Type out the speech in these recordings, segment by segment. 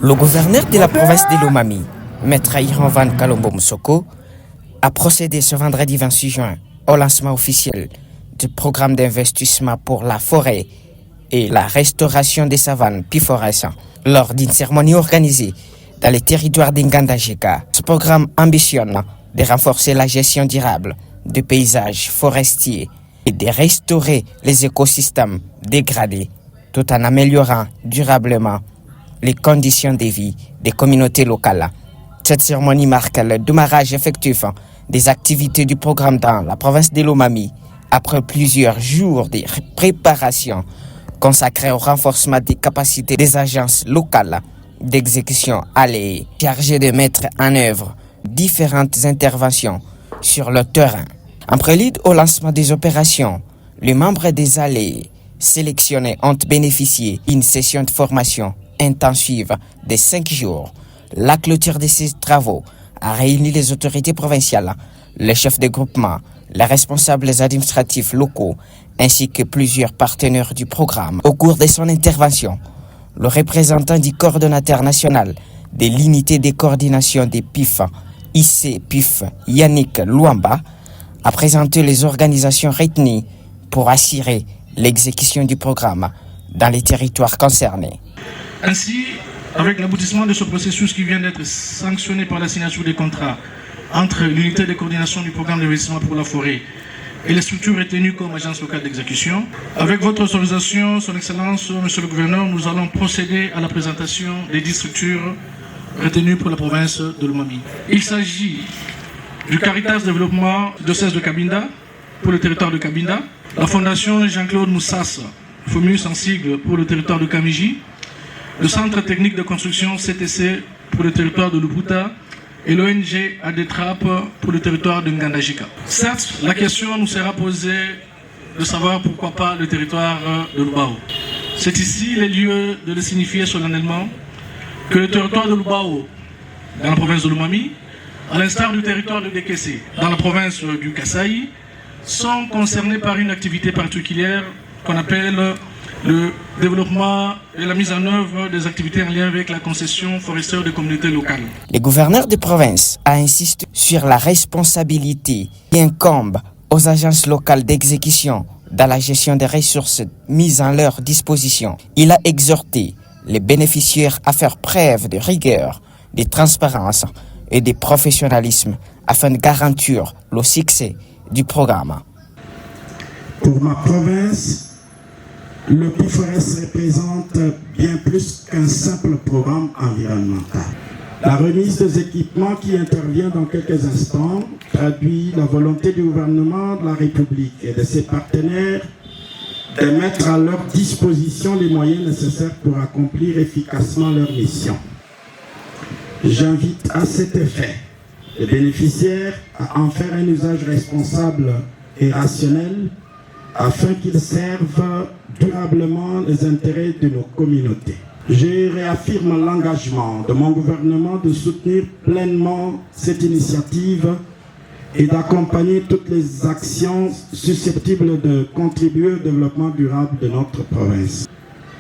Le gouverneur de la province de Lomami, Maître Iranvan Kalombo Moussoko, a procédé ce vendredi 26 juin au lancement officiel du programme d'investissement pour la forêt et la restauration des savanes piforescentes lors d'une cérémonie organisée dans les territoires d'Ingandajika. Ce programme ambitionne de renforcer la gestion durable des paysages forestiers et de restaurer les écosystèmes dégradés tout en améliorant durablement les conditions de vie des communautés locales. Cette cérémonie marque le démarrage effectif des activités du programme dans la province de Lomami après plusieurs jours de préparation consacrés au renforcement des capacités des agences locales d'exécution alliées chargées de mettre en œuvre différentes interventions sur le terrain. En prélude au lancement des opérations, les membres des alliés sélectionnés ont bénéficié d'une session de formation intensive de 5 jours. La clôture de ces travaux a réuni les autorités provinciales, les chefs de groupement, les responsables administratifs locaux, ainsi que plusieurs partenaires du programme. Au cours de son intervention, le représentant du coordonnateur national de l'unité de coordination des PIF, IC-PIF, Yannick Luamba, a présenté les organisations retenues pour assurer l'exécution du programme dans les territoires concernés. Ainsi, avec l'aboutissement de ce processus qui vient d'être sanctionné par la signature des contrats entre l'unité de coordination du programme d'investissement pour la forêt et les structures retenues comme agence locale d'exécution, avec votre autorisation, Son Excellence, Monsieur le Gouverneur, nous allons procéder à la présentation des 10 structures retenues pour la province de Lomami. Il s'agit du Caritas Développement Diocèse de Cabinda pour le territoire de Cabinda, la Fondation Jean-Claude Moussas, FOMUS en sigle pour le territoire de Kamiji, le Centre technique de construction CTC pour le territoire de Luputa et l'ONG ADETRAP pour le territoire de Ngandajika. Certes, la question nous sera posée de savoir pourquoi pas le territoire de Lubao. C'est ici le lieu de le signifier solennellement que le territoire de Lubao, dans la province de Lomami, à l'instar du territoire de Dekese, dans la province du Kasaï, sont concernés par une activité particulière qu'on appelle le développement et la mise en œuvre des activités en lien avec la concession forestière des communautés locales. Le gouverneur de province a insisté sur la responsabilité qui incombe aux agences locales d'exécution dans la gestion des ressources mises en leur disposition. Il a exhorté les bénéficiaires à faire preuve de rigueur, de transparence et de professionnalisme afin de garantir le succès du programme. Pour ma province, le PIFORES représente bien plus qu'un simple programme environnemental. La remise des équipements qui intervient dans quelques instants traduit la volonté du gouvernement de la République et de ses partenaires de mettre à leur disposition les moyens nécessaires pour accomplir efficacement leur mission. J'invite à cet effet les bénéficiaires à en faire un usage responsable et rationnel afin qu'ils servent durablement les intérêts de nos communautés. Je réaffirme l'engagement de mon gouvernement de soutenir pleinement cette initiative et d'accompagner toutes les actions susceptibles de contribuer au développement durable de notre province.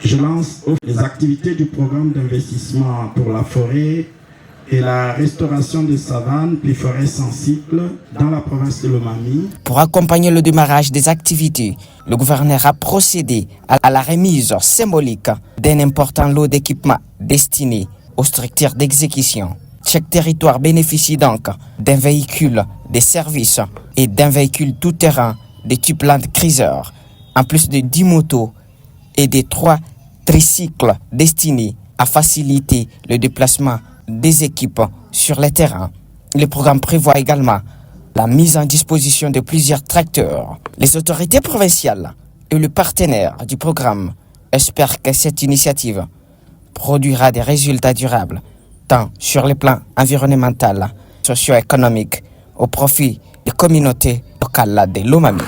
Je lance les activités du programme d'investissement pour la forêt et la restauration des savanes puis forêts sensibles dans la province de Lomami. Pour accompagner le démarrage des activités, le gouverneur a procédé à la remise symbolique d'un important lot d'équipements destinés aux structures d'exécution. Chaque territoire bénéficie donc d'un véhicule de service et d'un véhicule tout-terrain de type Land Cruiser, en plus de 10 motos et de 3 tricycles destinés à faciliter le déplacement des équipes sur le terrain. Le programme prévoit également la mise en disposition de plusieurs tracteurs. Les autorités provinciales et le partenaire du programme espèrent que cette initiative produira des résultats durables, tant sur le plan environnemental, socio-économique, au profit des communautés locales de Lomami.